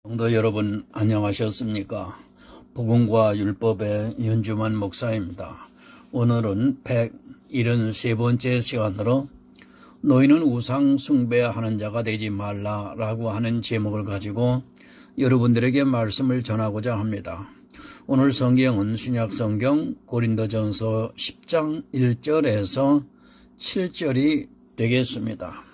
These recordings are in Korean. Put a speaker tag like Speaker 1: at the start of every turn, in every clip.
Speaker 1: 성도 여러분 안녕하셨습니까? 복음과 율법의 윤주만 목사입니다. 오늘은 173번째 시간으로 너희는 우상 숭배하는 자가 되지 말라라고 하는 제목을 가지고 여러분들에게 말씀을 전하고자 합니다. 오늘 성경은 신약성경 고린도전서 10장 1절에서 7절이 되겠습니다.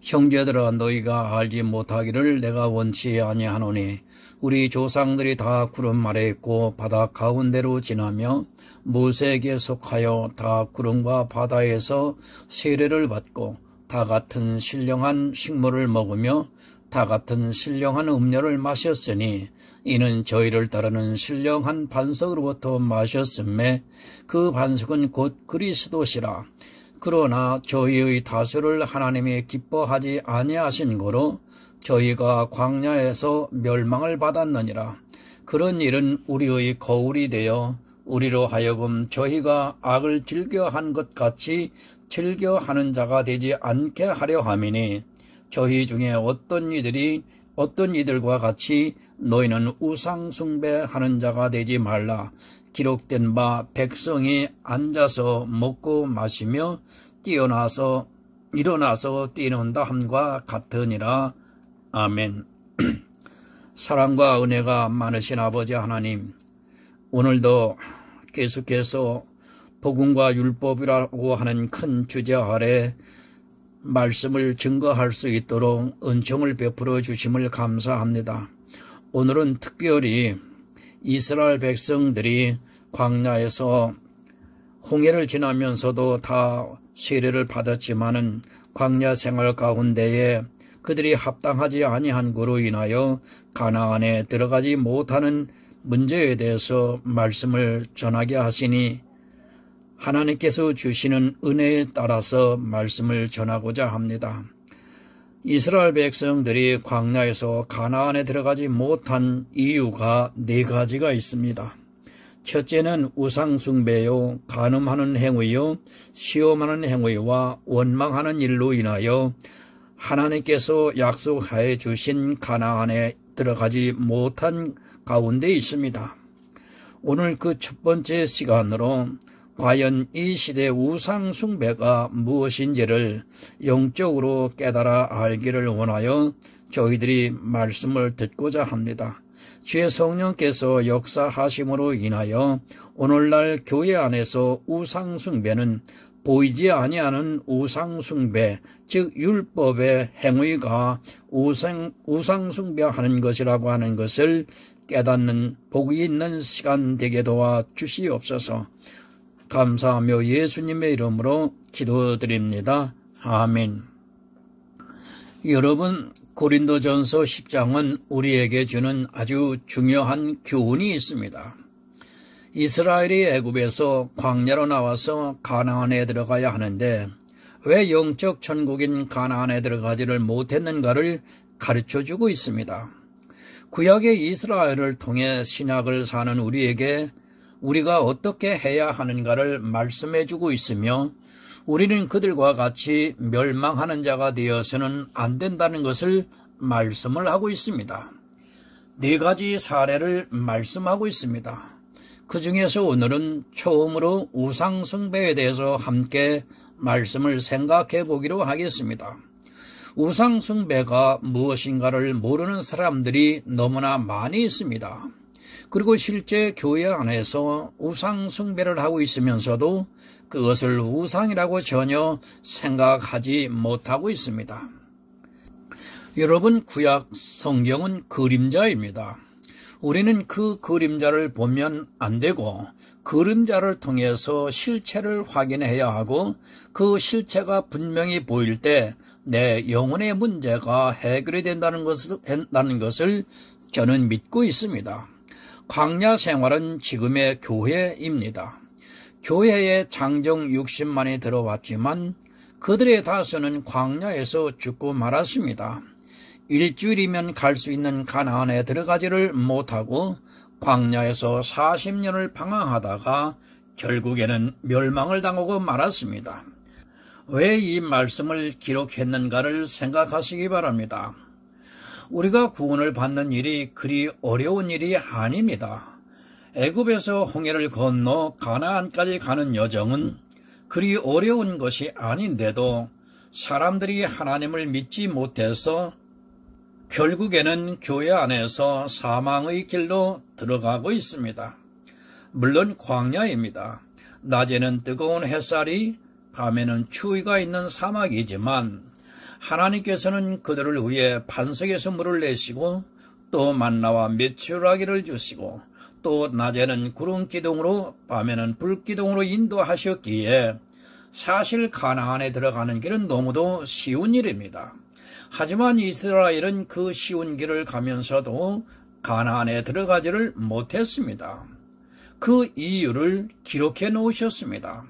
Speaker 1: 형제들아, 너희가 알지 못하기를 내가 원치 아니하노니 우리 조상들이 다 구름 아래 있고 바다 가운데로 지나며 모세에게 속하여 다 구름과 바다에서 세례를 받고 다 같은 신령한 식물을 먹으며 다 같은 신령한 음료를 마셨으니 이는 저희를 따르는 신령한 반석으로부터 마셨음에 그 반석은 곧 그리스도시라. 그러나 저희의 다수를 하나님이 기뻐하지 아니하신 고로 저희가 광야에서 멸망을 받았느니라. 그런 일은 우리의 거울이 되어 우리로 하여금 저희가 악을 즐겨한 것 같이 즐겨하는 자가 되지 않게 하려 함이니 저희 중에 어떤 이들과 같이 너희는 우상 숭배하는 자가 되지 말라. 기록된 바 백성이 앉아서 먹고 마시며 일어나서 뛰는다 함과 같으니라. 아멘. 사랑과 은혜가 많으신 아버지 하나님, 오늘도 계속해서 복음과 율법이라고 하는 큰 주제 아래 말씀을 증거할 수 있도록 은총을 베풀어 주심을 감사합니다. 오늘은 특별히 이스라엘 백성들이 광야에서 홍해를 지나면서도 다 세례를 받았지만은 광야 생활 가운데에 그들이 합당하지 아니한 거로 인하여 가나안에 들어가지 못하는 문제에 대해서 말씀을 전하게 하시니 하나님께서 주시는 은혜에 따라서 말씀을 전하고자 합니다. 이스라엘 백성들이 광야에서 가나안에 들어가지 못한 이유가 4가지가 있습니다. 첫째는 우상숭배요, 간음하는 행위요, 시험하는 행위와 원망하는 일로 인하여 하나님께서 약속하여 주신 가나안에 들어가지 못한 가운데 있습니다. 오늘 그 첫 번째 시간으로 과연 이 시대 우상숭배가 무엇인지를 영적으로 깨달아 알기를 원하여 저희들이 말씀을 듣고자 합니다. 주의 성령께서 역사하심으로 인하여 오늘날 교회 안에서 우상숭배는 보이지 아니하는 우상숭배, 즉 율법의 행위가 우상숭배하는 것이라고 하는 것을 깨닫는 복이 있는 시간 되게 도와 주시옵소서. 감사하며 예수님의 이름으로 기도드립니다. 아멘. 여러분, 고린도전서 10장은 우리에게 주는 아주 중요한 교훈이 있습니다. 이스라엘이 애굽에서 광야로 나와서 가나안에 들어가야 하는데 왜 영적 천국인 가나안에 들어가지를 못했는가를 가르쳐주고 있습니다. 구약의 이스라엘을 통해 신약을 사는 우리에게 우리가 어떻게 해야 하는가를 말씀해주고 있으며 우리는 그들과 같이 멸망하는 자가 되어서는 안 된다는 것을 말씀을 하고 있습니다. 4가지 사례를 말씀하고 있습니다. 그 중에서 오늘은 처음으로 우상숭배에 대해서 함께 말씀을 생각해 보기로 하겠습니다. 우상숭배가 무엇인가를 모르는 사람들이 너무나 많이 있습니다. 그리고 실제 교회 안에서 우상숭배를 하고 있으면서도 그것을 우상이라고 전혀 생각하지 못하고 있습니다. 여러분, 구약 성경은 그림자입니다. 우리는 그 그림자를 보면 안 되고 그림자를 통해서 실체를 확인해야 하고 그 실체가 분명히 보일 때 내 영혼의 문제가 해결이 된다는 것을 저는 믿고 있습니다. 광야 생활은 지금의 교회입니다. 교회에 장정 60만이 들어왔지만 그들의 다수는 광야에서 죽고 말았습니다. 일주일이면 갈 수 있는 가나안에 들어가지를 못하고 광야에서 40년을 방황하다가 결국에는 멸망을 당하고 말았습니다. 왜 이 말씀을 기록했는가를 생각하시기 바랍니다. 우리가 구원을 받는 일이 그리 어려운 일이 아닙니다. 애굽에서 홍해를 건너 가나안까지 가는 여정은 그리 어려운 것이 아닌데도 사람들이 하나님을 믿지 못해서 결국에는 교회 안에서 사망의 길로 들어가고 있습니다. 물론 광야입니다. 낮에는 뜨거운 햇살이, 밤에는 추위가 있는 사막이지만 하나님께서는 그들을 위해 반석에서 물을 내시고 또 만나와 메추라기를 주시고 또 낮에는 구름 기둥으로 밤에는 불 기둥으로 인도하셨기에 사실 가나안에 들어가는 길은 너무도 쉬운 일입니다. 하지만 이스라엘은 그 쉬운 길을 가면서도 가나안에 들어가지를 못했습니다. 그 이유를 기록해 놓으셨습니다.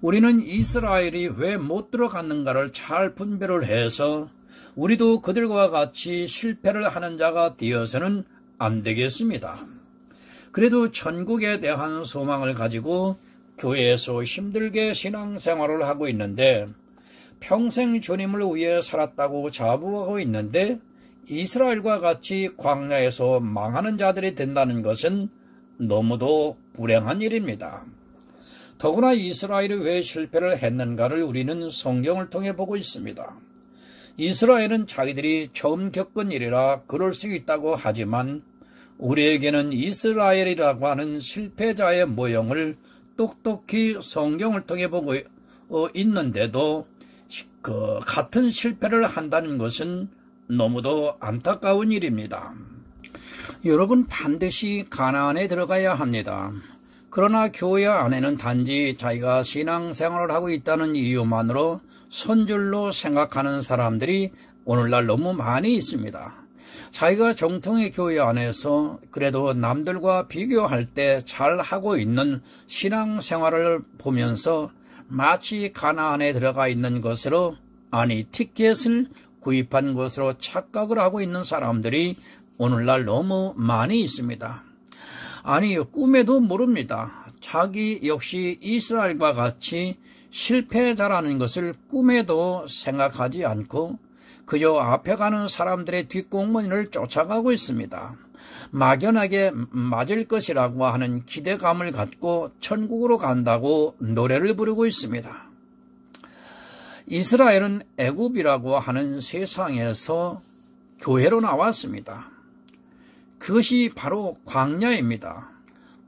Speaker 1: 우리는 이스라엘이 왜 못 들어갔는가를 잘 분별을 해서 우리도 그들과 같이 실패를 하는 자가 되어서는 안 되겠습니다. 그래도 천국에 대한 소망을 가지고 교회에서 힘들게 신앙생활을 하고 있는데 평생 주님을 위해 살았다고 자부하고 있는데 이스라엘과 같이 광야에서 망하는 자들이 된다는 것은 너무도 불행한 일입니다. 더구나 이스라엘이 왜 실패를 했는가를 우리는 성경을 통해 보고 있습니다. 이스라엘은 자기들이 처음 겪은 일이라 그럴 수 있다고 하지만 우리에게는 이스라엘이라고 하는 실패자의 모형을 똑똑히 성경을 통해 보고 있는데도 같은 실패를 한다는 것은 너무도 안타까운 일입니다. 여러분, 반드시 가나안에 들어가야 합니다. 그러나 교회 안에는 단지 자기가 신앙생활을 하고 있다는 이유만으로 선줄로 생각하는 사람들이 오늘날 너무 많이 있습니다. 자기가 정통의 교회 안에서 그래도 남들과 비교할 때 잘하고 있는 신앙생활을 보면서 마치 가나안에 들어가 있는 것으로, 아니 티켓을 구입한 것으로 착각을 하고 있는 사람들이 오늘날 너무 많이 있습니다. 아니, 꿈에도 모릅니다. 자기 역시 이스라엘과 같이 실패자라는 것을 꿈에도 생각하지 않고 그저 앞에 가는 사람들의 뒷공무니를 쫓아가고 있습니다. 막연하게 맞을 것이라고 하는 기대감을 갖고 천국으로 간다고 노래를 부르고 있습니다. 이스라엘은 애굽이라고 하는 세상에서 교회로 나왔습니다. 그것이 바로 광야입니다.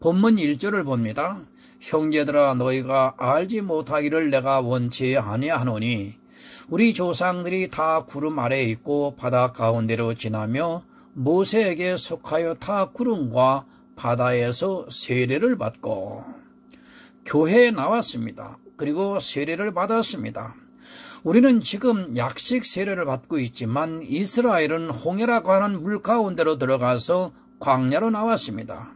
Speaker 1: 본문 1절을 봅니다. 형제들아, 너희가 알지 못하기를 내가 원치 아니하노니 우리 조상들이 다 구름 아래에 있고 바다 가운데로 지나며 모세에게 속하여 다 구름과 바다에서 세례를 받고, 교회에 나왔습니다. 그리고 세례를 받았습니다. 우리는 지금 약식 세례를 받고 있지만 이스라엘은 홍해라고 하는 물 가운데로 들어가서 광야로 나왔습니다.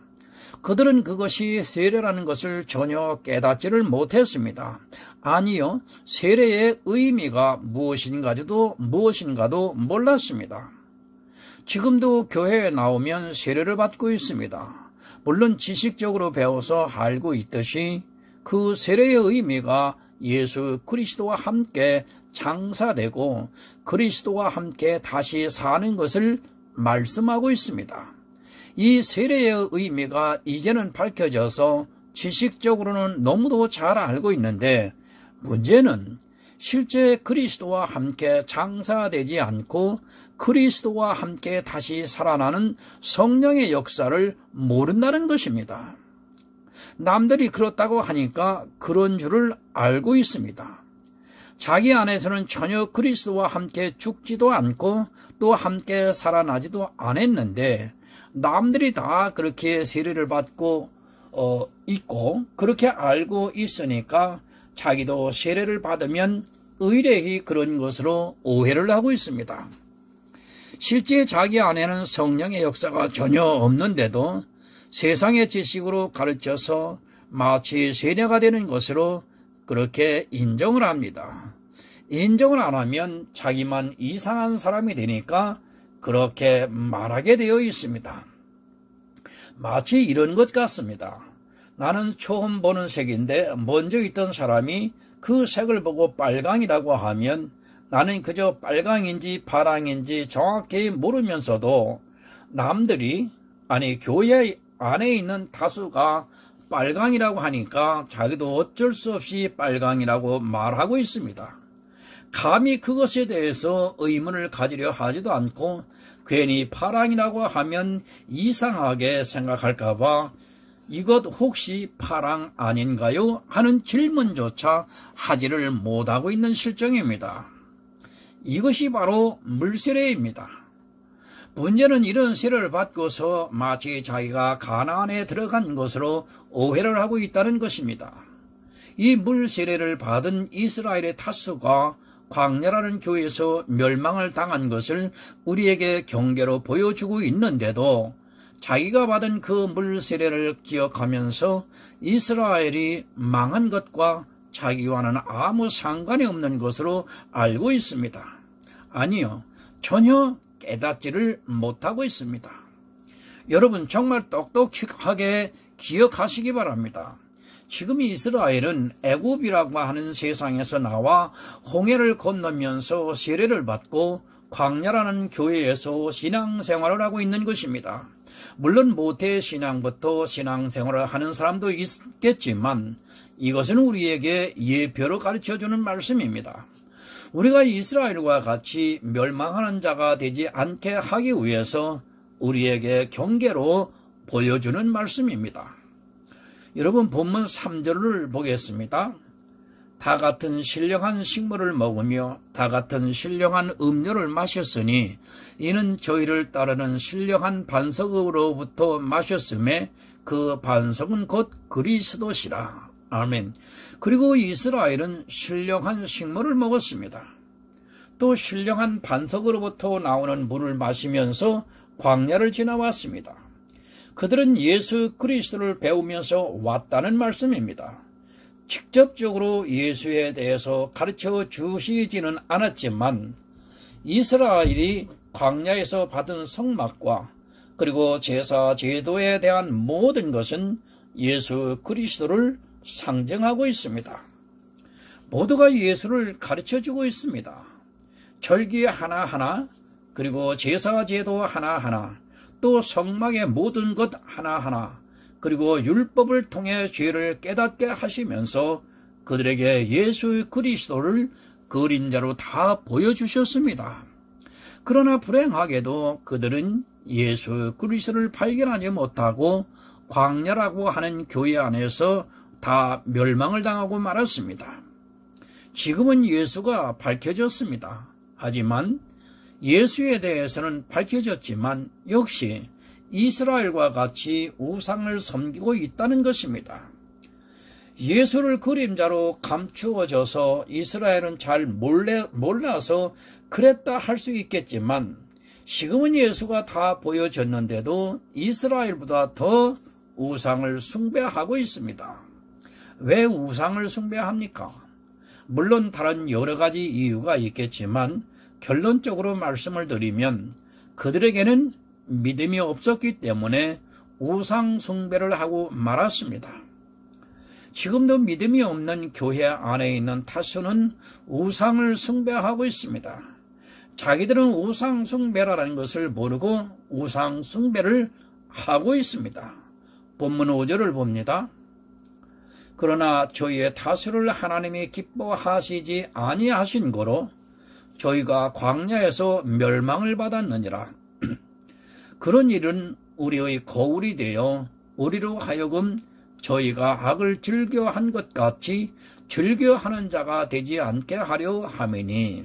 Speaker 1: 그들은 그것이 세례라는 것을 전혀 깨닫지를 못했습니다. 아니요, 세례의 의미가 무엇인가도 몰랐습니다. 지금도 교회에 나오면 세례를 받고 있습니다. 물론 지식적으로 배워서 알고 있듯이 그 세례의 의미가 예수 그리스도와 함께 장사되고 그리스도와 함께 다시 사는 것을 말씀하고 있습니다. 이 세례의 의미가 이제는 밝혀져서 지식적으로는 너무도 잘 알고 있는데 문제는 실제 그리스도와 함께 장사되지 않고 그리스도와 함께 다시 살아나는 성령의 역사를 모른다는 것입니다. 남들이 그렇다고 하니까 그런 줄을 알고 있습니다. 자기 안에서는 전혀 그리스도와 함께 죽지도 않고 또 함께 살아나지도 않았는데 남들이 다 그렇게 세례를 받고 있고 그렇게 알고 있으니까 자기도 세례를 받으면 의례히 그런 것으로 오해를 하고 있습니다. 실제 자기 안에는 성령의 역사가 전혀 없는데도 세상의 지식으로 가르쳐서 마치 세례가 되는 것으로 그렇게 인정을 합니다. 인정을 안 하면 자기만 이상한 사람이 되니까 그렇게 말하게 되어 있습니다. 마치 이런 것 같습니다. 나는 처음 보는 색인데 먼저 있던 사람이 그 색을 보고 빨강이라고 하면 나는 그저 빨강인지 파랑인지 정확히 모르면서도 남들이, 아니 교회 안에 있는 다수가 빨강이라고 하니까 자기도 어쩔 수 없이 빨강이라고 말하고 있습니다. 감히 그것에 대해서 의문을 가지려 하지도 않고 괜히 파랑이라고 하면 이상하게 생각할까봐 이것 혹시 파랑 아닌가요? 하는 질문조차 하지를 못하고 있는 실정입니다. 이것이 바로 물세례입니다. 문제는 이런 세례를 받고서 마치 자기가 가나안에 들어간 것으로 오해를 하고 있다는 것입니다. 이 물세례를 받은 이스라엘의 다수가 광야라는 교회에서 멸망을 당한 것을 우리에게 경계로 보여주고 있는데도 자기가 받은 그 물세례를 기억하면서 이스라엘이 망한 것과 자기와는 아무 상관이 없는 것으로 알고 있습니다. 아니요, 전혀 깨닫지를 못하고 있습니다. 여러분 정말 똑똑하게 기억하시기 바랍니다. 지금 이스라엘은 애굽이라고 하는 세상에서 나와 홍해를 건너면서 세례를 받고 광야라는 교회에서 신앙생활을 하고 있는 것입니다. 물론 모태신앙부터 신앙생활을 하는 사람도 있겠지만 이것은 우리에게 예표로 가르쳐주는 말씀입니다. 우리가 이스라엘과 같이 멸망하는 자가 되지 않게 하기 위해서 우리에게 경계로 보여주는 말씀입니다. 여러분 본문 3절을 보겠습니다. 다 같은 신령한 식물을 먹으며 다 같은 신령한 음료를 마셨으니 이는 저희를 따르는 신령한 반석으로부터 마셨음에 그 반석은 곧 그리스도시라. 아멘. 그리고 이스라엘은 신령한 식물을 먹었습니다. 또 신령한 반석으로부터 나오는 물을 마시면서 광야를 지나왔습니다. 그들은 예수 그리스도를 배우면서 왔다는 말씀입니다. 직접적으로 예수에 대해서 가르쳐 주시지는 않았지만 이스라엘이 광야에서 받은 성막과 그리고 제사 제도에 대한 모든 것은 예수 그리스도를 상징하고 있습니다. 모두가 예수를 가르쳐주고 있습니다. 절기 하나하나, 그리고 제사 제도 하나하나, 또 성막의 모든 것 하나하나, 그리고 율법을 통해 죄를 깨닫게 하시면서 그들에게 예수 그리스도를 그림자로 다 보여주셨습니다. 그러나 불행하게도 그들은 예수 그리스도를 발견하지 못하고 광야라고 하는 교회 안에서 다 멸망을 당하고 말았습니다. 지금은 예수가 밝혀졌습니다. 하지만 예수에 대해서는 밝혀졌지만 역시 이스라엘과 같이 우상을 섬기고 있다는 것입니다. 예수를 그림자로 감추어져서 이스라엘은 잘 몰라서 그랬다 할 수 있겠지만 지금은 예수가 다 보여졌는데도 이스라엘보다 더 우상을 숭배하고 있습니다. 왜 우상을 숭배합니까? 물론 다른 여러 가지 이유가 있겠지만 결론적으로 말씀을 드리면 그들에게는 믿음이 없었기 때문에 우상 숭배를 하고 말았습니다. 지금도 믿음이 없는 교회 안에 있는 다수는 우상을 숭배하고 있습니다. 자기들은 우상 숭배라는 것을 모르고 우상 숭배를 하고 있습니다. 본문 5절을 봅니다. 그러나 저희의 다수를 하나님이 기뻐하시지 아니하신 거로 저희가 광야에서 멸망을 받았느니라. 그런 일은 우리의 거울이 되어 우리로 하여금 저희가 악을 즐겨한 것 같이 즐겨하는 자가 되지 않게 하려 함이니.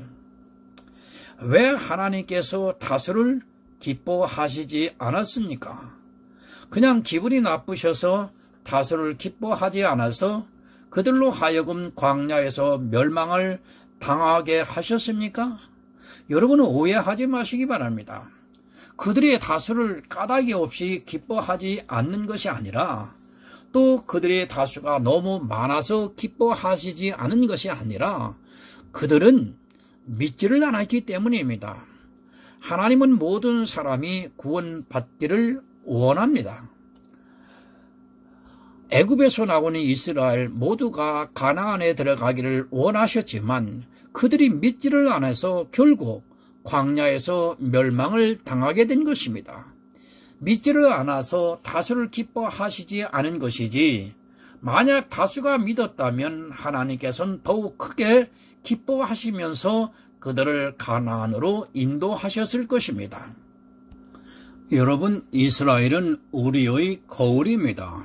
Speaker 1: 왜 하나님께서 다수를 기뻐하시지 않았습니까? 그냥 기분이 나쁘셔서 다수를 기뻐하지 않아서 그들로 하여금 광야에서 멸망을 당하게 하셨습니까? 여러분은 오해하지 마시기 바랍니다. 그들의 다수를 까닭이 없이 기뻐하지 않는 것이 아니라 또 그들의 다수가 너무 많아서 기뻐하시지 않은 것이 아니라 그들은 믿지를 않았기 때문입니다. 하나님은 모든 사람이 구원받기를 원합니다. 애굽에서 나오는 이스라엘 모두가 가나안에 들어가기를 원하셨지만 그들이 믿지를 않아서 결국 광야에서 멸망을 당하게 된 것입니다. 믿지를 않아서 다수를 기뻐하시지 않은 것이지, 만약 다수가 믿었다면 하나님께서는 더욱 크게 기뻐하시면서 그들을 가나안으로 인도하셨을 것입니다. 여러분, 이스라엘은 우리의 거울입니다.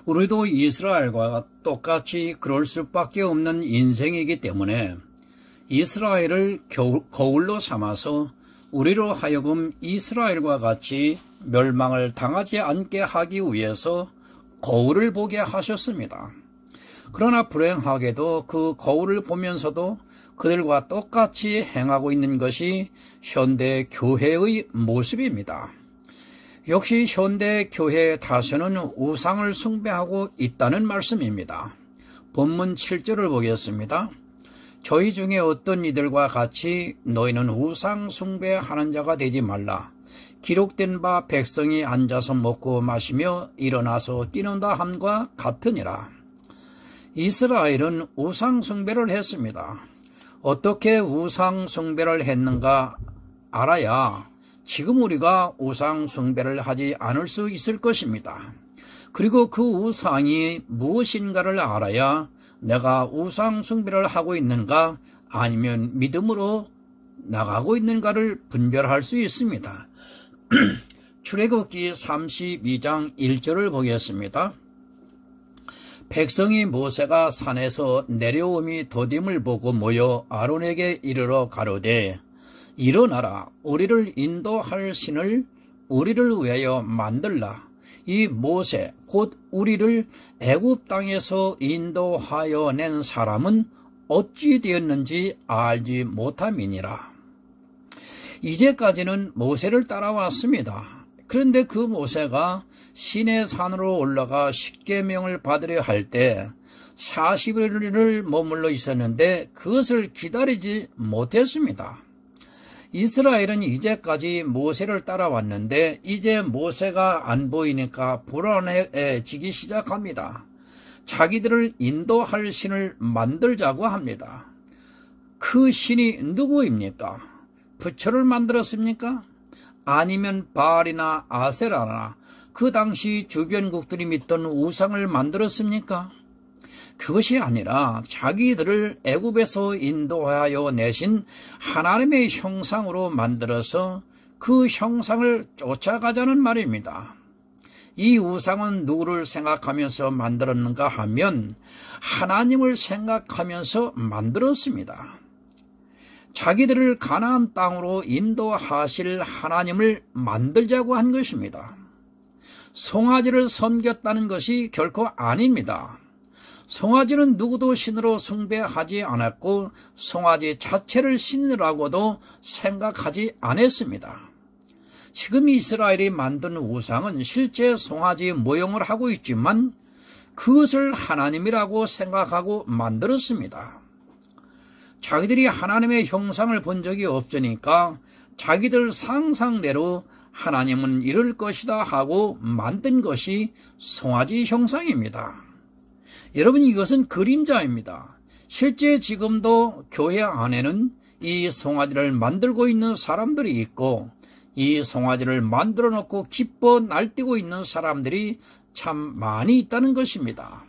Speaker 1: 우리도 이스라엘과 똑같이 그럴 수밖에 없는 인생이기 때문에 이스라엘을 거울로 삼아서 우리로 하여금 이스라엘과 같이 멸망을 당하지 않게 하기 위해서 거울을 보게 하셨습니다. 그러나 불행하게도 그 거울을 보면서도 그들과 똑같이 행하고 있는 것이 현대 교회의 모습입니다. 역시 현대 교회의 다수는 우상을 숭배하고 있다는 말씀입니다. 본문 7절을 보겠습니다. 저희 중에 어떤 이들과 같이 너희는 우상 숭배하는 자가 되지 말라. 기록된 바 백성이 앉아서 먹고 마시며 일어나서 뛰는다 함과 같으니라. 이스라엘은 우상 숭배를 했습니다. 어떻게 우상 숭배를 했는가 알아야 지금 우리가 우상 숭배를 하지 않을 수 있을 것입니다. 그리고 그 우상이 무엇인가를 알아야 내가 우상 숭배를 하고 있는가 아니면 믿음으로 나가고 있는가를 분별할 수 있습니다. 출애굽기 32장 1절을 보겠습니다. 백성이 모세가 산에서 내려옴이 더딤을 보고 모여 아론에게 이르러 가로되 일어나라, 우리를 인도할 신을 우리를 위하여 만들라. 이 모세 곧 우리를 애굽 땅에서 인도하여 낸 사람은 어찌 되었는지 알지 못함이니라. 이제까지는 모세를 따라왔습니다. 그런데 그 모세가 시내 산으로 올라가 십계명을 받으려 할 때 40일을 머물러 있었는데 그것을 기다리지 못했습니다. 이스라엘은 이제까지 모세를 따라왔는데 이제 모세가 안 보이니까 불안해지기 시작합니다. 자기들을 인도할 신을 만들자고 합니다. 그 신이 누구입니까? 부처를 만들었습니까? 아니면 바알이나 아세라나 그 당시 주변국들이 믿던 우상을 만들었습니까? 그것이 아니라 자기들을 애굽에서 인도하여 내신 하나님의 형상으로 만들어서 그 형상을 쫓아가자는 말입니다. 이 우상은 누구를 생각하면서 만들었는가 하면 하나님을 생각하면서 만들었습니다. 자기들을 가나안 땅으로 인도하실 하나님을 만들자고 한 것입니다. 송아지를 섬겼다는 것이 결코 아닙니다. 송아지는 누구도 신으로 숭배하지 않았고 송아지 자체를 신이라고도 생각하지 않았습니다. 지금 이스라엘이 만든 우상은 실제 송아지 모형을 하고 있지만 그것을 하나님이라고 생각하고 만들었습니다. 자기들이 하나님의 형상을 본 적이 없으니까 자기들 상상대로 하나님은 이럴 것이다 하고 만든 것이 송아지 형상입니다. 여러분, 이것은 그림자입니다. 실제 지금도 교회 안에는 이 송아지를 만들고 있는 사람들이 있고 이 송아지를 만들어 놓고 기뻐 날뛰고 있는 사람들이 참 많이 있다는 것입니다.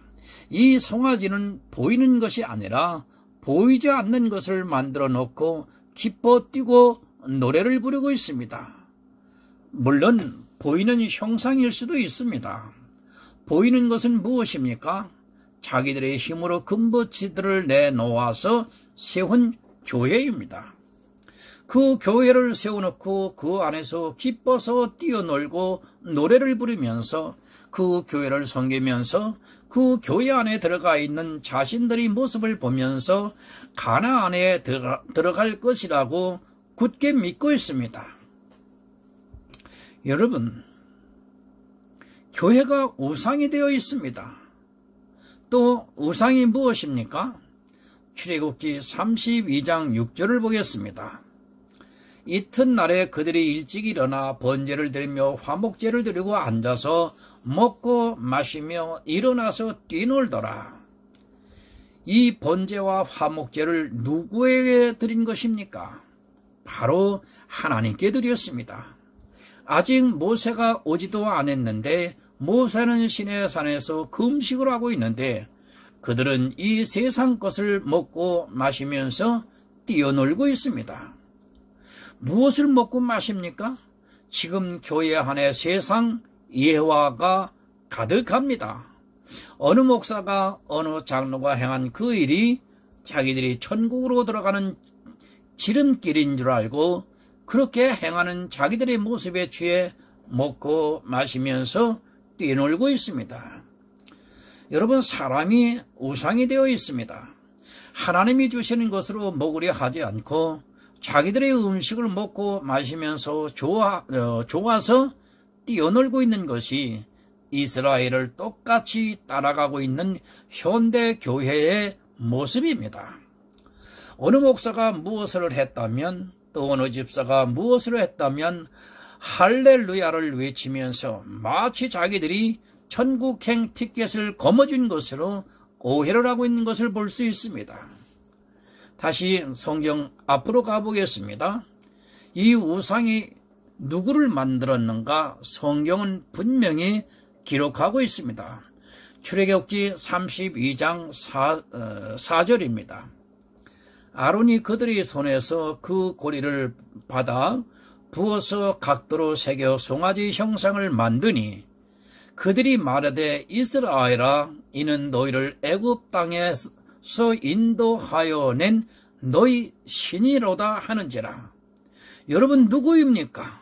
Speaker 1: 이 송아지는 보이는 것이 아니라 보이지 않는 것을 만들어 놓고 기뻐 뛰고 노래를 부르고 있습니다. 물론 보이는 형상일 수도 있습니다. 보이는 것은 무엇입니까? 자기들의 힘으로 금붙이들을 내놓아서 세운 교회입니다. 그 교회를 세워놓고 그 안에서 기뻐서 뛰어놀고 노래를 부르면서 그 교회를 섬기면서 그 교회 안에 들어가 있는 자신들의 모습을 보면서 가나안에 들어갈 것이라고 굳게 믿고 있습니다. 여러분, 교회가 우상이 되어 있습니다. 또 우상이 무엇입니까? 출애굽기 32장 6절을 보겠습니다. 이튿날에 그들이 일찍 일어나 번제를 드리며 화목제를 드리고 앉아서 먹고 마시며 일어나서 뛰놀더라. 이 번제와 화목제를 누구에게 드린 것입니까? 바로 하나님께 드렸습니다. 아직 모세가 오지도 않았는데 모세는 시내산에서 금식을 하고 있는데 그들은 이 세상 것을 먹고 마시면서 뛰어놀고 있습니다. 무엇을 먹고 마십니까? 지금 교회 안에 세상 예화가 가득합니다. 어느 목사가 어느 장로가 행한 그 일이 자기들이 천국으로 들어가는 지름길인 줄 알고 그렇게 행하는 자기들의 모습에 취해 먹고 마시면서 뛰놀고 있습니다. 여러분, 사람이 우상이 되어 있습니다. 하나님이 주시는 것으로 먹으려 하지 않고 자기들의 음식을 먹고 마시면서 좋아서 뛰어놀고 있는 것이 이스라엘을 똑같이 따라가고 있는 현대 교회의 모습입니다. 어느 목사가 무엇을 했다면 또 어느 집사가 무엇을 했다면 할렐루야를 외치면서 마치 자기들이 천국행 티켓을 거머쥔 것으로 오해를 하고 있는 것을 볼 수 있습니다. 다시 성경 앞으로 가보겠습니다. 이 우상이 누구를 만들었는가 성경은 분명히 기록하고 있습니다. 출애굽기 32장 4절입니다. 아론이 그들의 손에서 그 고리를 받아 부어서 각도로 새겨 송아지 형상을 만드니 그들이 말하되 이스라엘아 이는 너희를 애굽 땅에서 인도하여 낸 너희 신이로다 하는지라. 여러분, 누구입니까?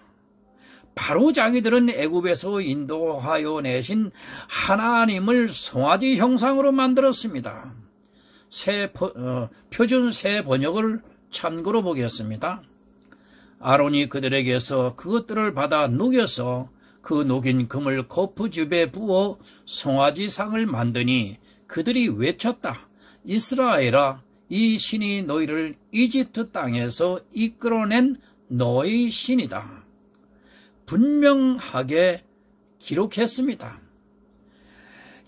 Speaker 1: 바로 자기들은 애굽에서 인도하여 내신 하나님을 송아지 형상으로 만들었습니다. 표준 새 번역을 참고로 보겠습니다. 아론이 그들에게서 그것들을 받아 녹여서 그 녹인 금을 거푸집에 부어 송아지상을 만드니 그들이 외쳤다. 이스라엘아, 이 신이 너희를 이집트 땅에서 이끌어낸 너희 신이다. 분명하게 기록했습니다.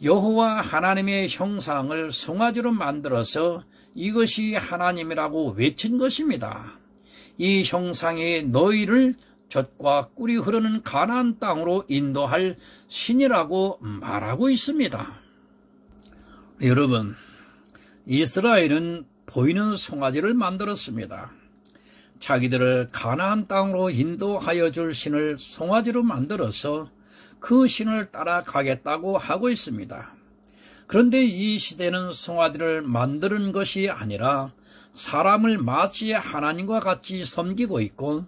Speaker 1: 여호와 하나님의 형상을 송아지로 만들어서 이것이 하나님이라고 외친 것입니다. 이 형상이 너희를 젖과 꿀이 흐르는 가나안 땅으로 인도할 신이라고 말하고 있습니다. 여러분, 이스라엘은 보이는 송아지를 만들었습니다. 자기들을 가나안 땅으로 인도하여 줄 신을 송아지로 만들어서 그 신을 따라가겠다고 하고 있습니다. 그런데 이 시대는 송아지를 만드는 것이 아니라 사람을 마치 하나님과 같이 섬기고 있고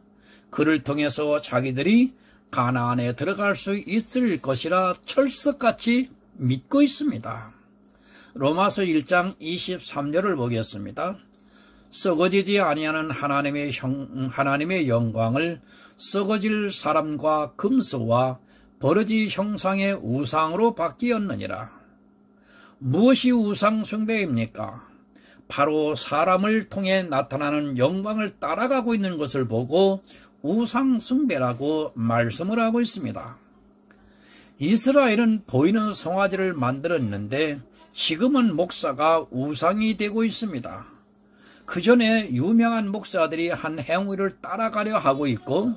Speaker 1: 그를 통해서 자기들이 가나안에 들어갈 수 있을 것이라 철석같이 믿고 있습니다. 로마서 1장 23절을 보겠습니다. 썩어지지 아니하는 하나님의 영광을 썩어질 사람과 금수와 버러지 형상의 우상으로 바뀌었느니라. 무엇이 우상 숭배입니까? 바로 사람을 통해 나타나는 영광을 따라가고 있는 것을 보고 우상 숭배라고 말씀을 하고 있습니다. 이스라엘은 보이는 송아지를 만들었는데 지금은 목사가 우상이 되고 있습니다. 그 전에 유명한 목사들이 한 행위를 따라가려 하고 있고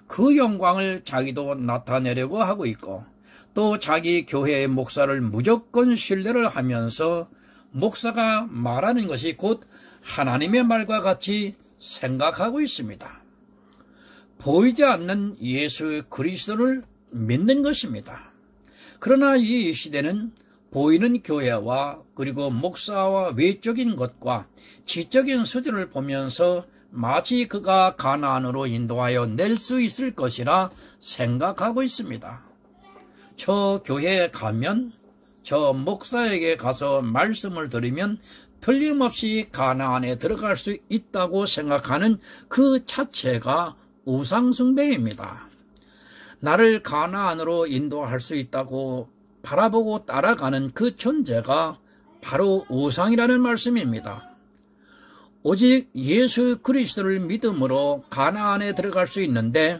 Speaker 1: 그 영광을 자기도 나타내려고 하고 있고 또 자기 교회의 목사를 무조건 신뢰를 하면서 목사가 말하는 것이 곧 하나님의 말과 같이 생각하고 있습니다. 보이지 않는 예수 그리스도를 믿는 것입니다. 그러나 이 시대는 보이는 교회와 그리고 목사와 외적인 것과 지적인 수준을 보면서 마치 그가 가나안으로 인도하여 낼 수 있을 것이라 생각하고 있습니다. 저 교회에 가면 저 목사에게 가서 말씀을 들으면 틀림없이 가나안에 들어갈 수 있다고 생각하는 그 자체가 우상숭배입니다. 나를 가나안으로 인도할 수 있다고 바라보고 따라가는 그 존재가 바로 우상이라는 말씀입니다. 오직 예수 그리스도를 믿음으로 가나안에 들어갈 수 있는데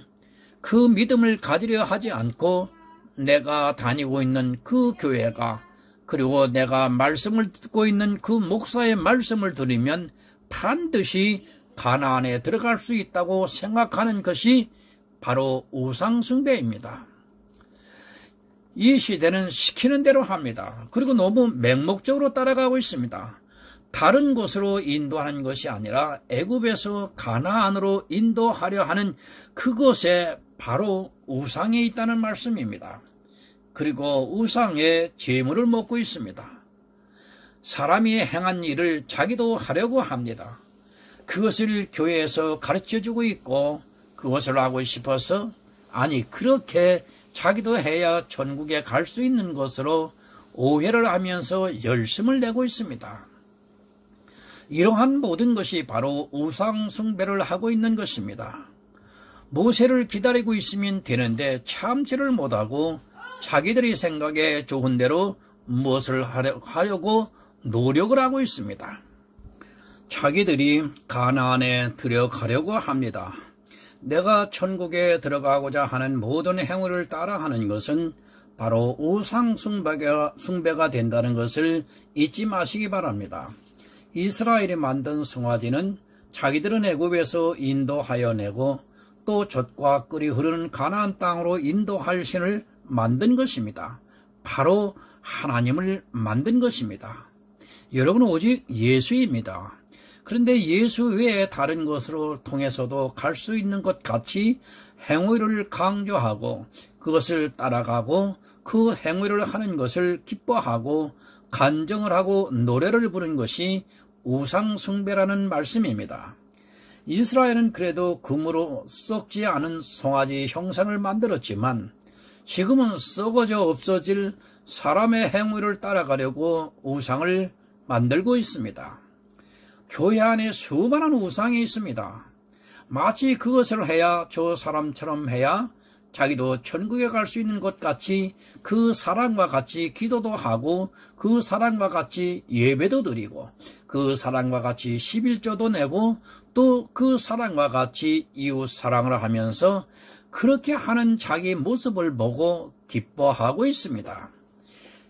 Speaker 1: 그 믿음을 가지려 하지 않고 내가 다니고 있는 그 교회가 그리고 내가 말씀을 듣고 있는 그 목사의 말씀을 들으면 반드시 가나안에 들어갈 수 있다고 생각하는 것이 바로 우상숭배입니다. 이 시대는 시키는 대로 합니다. 그리고 너무 맹목적으로 따라가고 있습니다. 다른 곳으로 인도하는 것이 아니라 애굽에서 가나안으로 인도하려 하는 그곳에 바로 우상이 있다는 말씀입니다. 그리고 우상의 제물을 먹고 있습니다. 사람이 행한 일을 자기도 하려고 합니다. 그것을 교회에서 가르쳐주고 있고 그것을 하고 싶어서 아니 그렇게 자기도 해야 천국에 갈 수 있는 것으로 오해를 하면서 열심을 내고 있습니다. 이러한 모든 것이 바로 우상 숭배를 하고 있는 것입니다. 모세를 기다리고 있으면 되는데 참지를 못하고 자기들이 생각에 좋은 대로 무엇을 하려고 노력을 하고 있습니다. 자기들이 가나안에 들어가려고 합니다. 내가 천국에 들어가고자 하는 모든 행위를 따라하는 것은 바로 우상 숭배가 된다는 것을 잊지 마시기 바랍니다. 이스라엘이 만든 성화지는 자기들은 애굽에서 인도하여 내고 또 젖과 꿀이 흐르는 가나안 땅으로 인도할 신을 만든 것입니다. 바로 하나님을 만든 것입니다. 여러분은 오직 예수입니다. 그런데 예수 외에 다른 것으로 통해서도 갈 수 있는 것 같이 행위를 강조하고 그것을 따라가고 그 행위를 하는 것을 기뻐하고 간증을 하고 노래를 부르는 것이 우상숭배라는 말씀입니다. 이스라엘은 그래도 금으로 썩지 않은 송아지 형상을 만들었지만 지금은 썩어져 없어질 사람의 행위를 따라가려고 우상을 만들고 있습니다. 교회 안에 수많은 우상이 있습니다. 마치 그것을 해야 저 사람처럼 해야 자기도 천국에 갈 수 있는 것 같이 그 사람과 같이 기도도 하고 그 사람과 같이 예배도 드리고 그 사람과 같이 11조도 내고 또 그 사람과 같이 이웃 사랑을 하면서 그렇게 하는 자기 모습을 보고 기뻐하고 있습니다.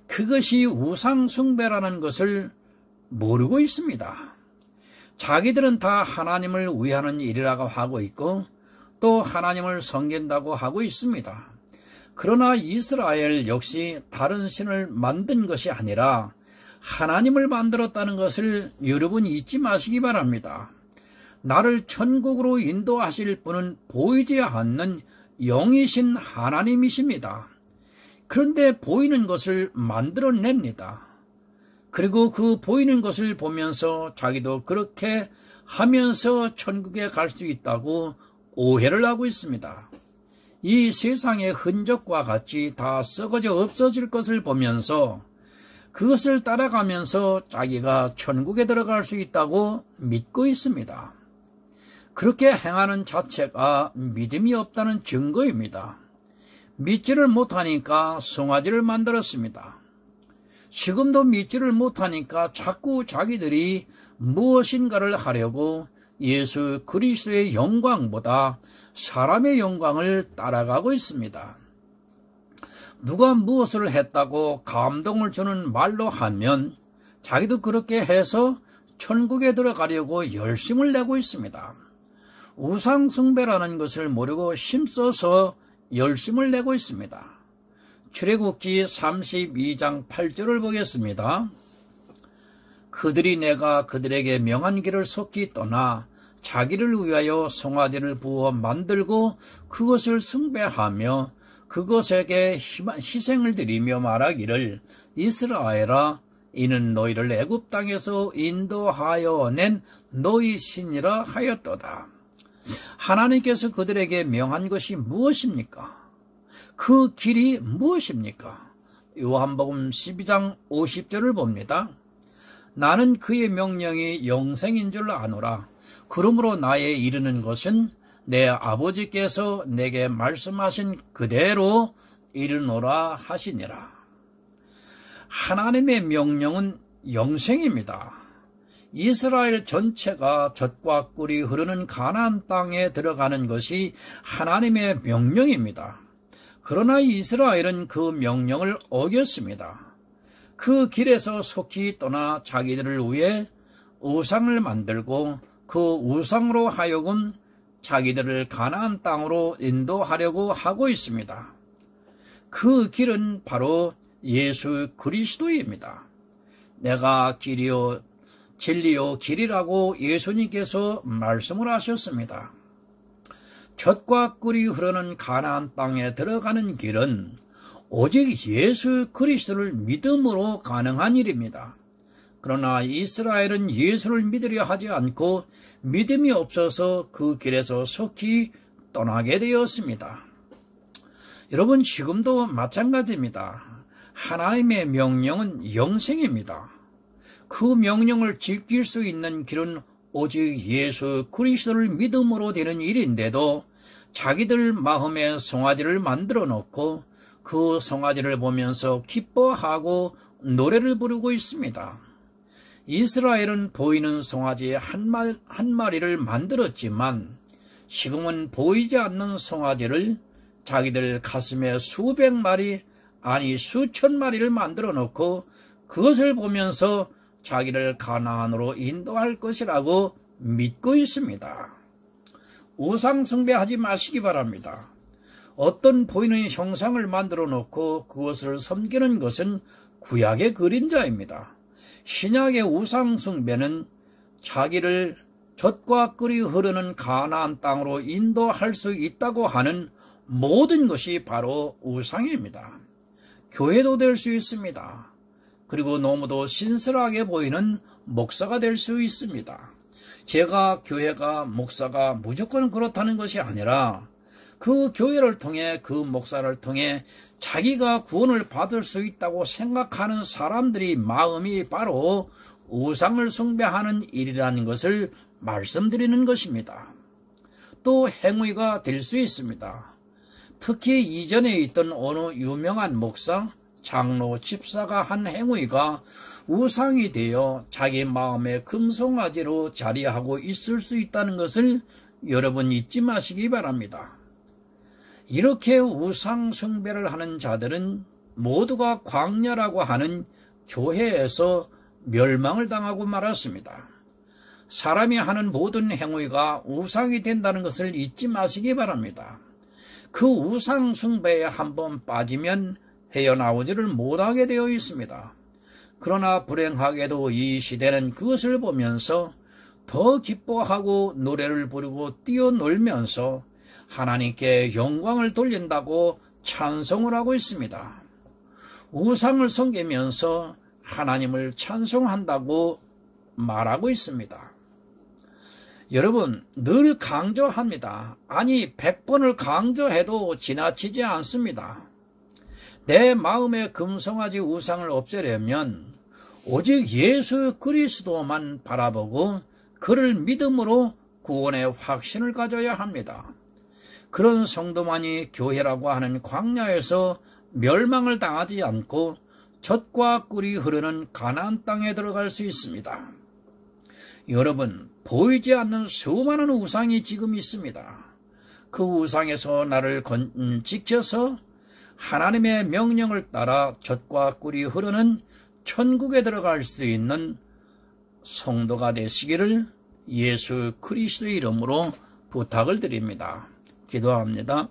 Speaker 1: 그것이 우상 숭배라는 것을 모르고 있습니다. 자기들은 다 하나님을 위하는 일이라고 하고 있고 또 하나님을 섬긴다고 하고 있습니다. 그러나 이스라엘 역시 다른 신을 만든 것이 아니라 하나님을 만들었다는 것을 여러분 잊지 마시기 바랍니다. 나를 천국으로 인도하실 분은 보이지 않는 영이신 하나님이십니다. 그런데 보이는 것을 만들어냅니다. 그리고 그 보이는 것을 보면서 자기도 그렇게 하면서 천국에 갈 수 있다고 오해를 하고 있습니다. 이 세상의 흔적과 같이 다 썩어져 없어질 것을 보면서 그것을 따라가면서 자기가 천국에 들어갈 수 있다고 믿고 있습니다. 그렇게 행하는 자체가 믿음이 없다는 증거입니다. 믿지를 못하니까 송아지를 만들었습니다. 지금도 믿지를 못하니까 자꾸 자기들이 무엇인가를 하려고 예수 그리스도의 영광보다 사람의 영광을 따라가고 있습니다. 누가 무엇을 했다고 감동을 주는 말로 하면 자기도 그렇게 해서 천국에 들어가려고 열심을 내고 있습니다. 우상숭배라는 것을 모르고 힘써서 열심을 내고 있습니다. 출애굽기 32장 8절을 보겠습니다. 그들이 내가 그들에게 명한 길을 속히 떠나 자기를 위하여 송아지를 부어 만들고 그것을 숭배하며 그것에게 희생을 드리며 말하기를 이스라엘아 이는 너희를 애굽 땅에서 인도하여 낸 너희 신이라 하였도다. 하나님께서 그들에게 명한 것이 무엇입니까? 그 길이 무엇입니까? 요한복음 12장 50절을 봅니다. 나는 그의 명령이 영생인 줄 아노라. 그러므로 나의 이르는 것은 내 아버지께서 내게 말씀하신 그대로 이르노라 하시니라. 하나님의 명령은 영생입니다. 이스라엘 전체가 젖과 꿀이 흐르는 가나안 땅에 들어가는 것이 하나님의 명령입니다. 그러나 이스라엘은 그 명령을 어겼습니다. 그 길에서 속히 떠나 자기들을 위해 우상을 만들고 그 우상으로 하여금 자기들을 가나안 땅으로 인도하려고 하고 있습니다. 그 길은 바로 예수 그리스도입니다. 내가 길이요 진리요 길이라고 예수님께서 말씀을 하셨습니다. 젖과 꿀이 흐르는 가나안 땅에 들어가는 길은 오직 예수 그리스도를 믿음으로 가능한 일입니다. 그러나 이스라엘은 예수를 믿으려 하지 않고 믿음이 없어서 그 길에서 속히 떠나게 되었습니다. 여러분, 지금도 마찬가지입니다. 하나님의 명령은 영생입니다. 그 명령을 지킬 수 있는 길은 오직 예수 그리스도를 믿음으로 되는 일인데도 자기들 마음에 송아지를 만들어 놓고 그 송아지를 보면서 기뻐하고 노래를 부르고 있습니다. 이스라엘은 보이는 송아지 한 마리를 만들었지만 지금은 보이지 않는 송아지를 자기들 가슴에 수백 마리 아니 수천 마리를 만들어 놓고 그것을 보면서 자기를 가나안으로 인도할 것이라고 믿고 있습니다. 우상 숭배하지 마시기 바랍니다. 어떤 보이는 형상을 만들어 놓고 그것을 섬기는 것은 구약의 그림자입니다. 신약의 우상 숭배는 자기를 젖과 꿀이 흐르는 가나안 땅으로 인도할 수 있다고 하는 모든 것이 바로 우상입니다. 교회도 될 수 있습니다. 그리고 너무도 신실하게 보이는 목사가 될 수 있습니다. 제가 교회가 목사가 무조건 그렇다는 것이 아니라 그 교회를 통해 그 목사를 통해 자기가 구원을 받을 수 있다고 생각하는 사람들이 마음이 바로 우상을 숭배하는 일이라는 것을 말씀드리는 것입니다. 또 행위가 될 수 있습니다. 특히 이전에 있던 어느 유명한 목사, 장로, 집사가 한 행위가 우상이 되어 자기 마음의 금송아지로 자리하고 있을 수 있다는 것을 여러분 잊지 마시기 바랍니다. 이렇게 우상 숭배를 하는 자들은 모두가 광야라고 하는 교회에서 멸망을 당하고 말았습니다. 사람이 하는 모든 행위가 우상이 된다는 것을 잊지 마시기 바랍니다. 그 우상 숭배에 한번 빠지면 헤어나오지를 못하게 되어 있습니다. 그러나 불행하게도 이 시대는 그것을 보면서 더 기뻐하고 노래를 부르고 뛰어놀면서 하나님께 영광을 돌린다고 찬송을 하고 있습니다. 우상을 섬기면서 하나님을 찬송한다고 말하고 있습니다. 여러분, 늘 강조합니다. 아니, 100번을 강조해도 지나치지 않습니다. 내 마음의 금송아지 우상을 없애려면 오직 예수 그리스도만 바라보고 그를 믿음으로 구원의 확신을 가져야 합니다. 그런 성도만이 교회라고 하는 광야에서 멸망을 당하지 않고 젖과 꿀이 흐르는 가나안 땅에 들어갈 수 있습니다. 여러분, 보이지 않는 수많은 우상이 지금 있습니다. 그 우상에서 나를 지켜서 하나님의 명령을 따라 젖과 꿀이 흐르는 천국에 들어갈 수 있는 성도가 되시기를 예수 그리스도의 이름으로 부탁을 드립니다. 기도합니다.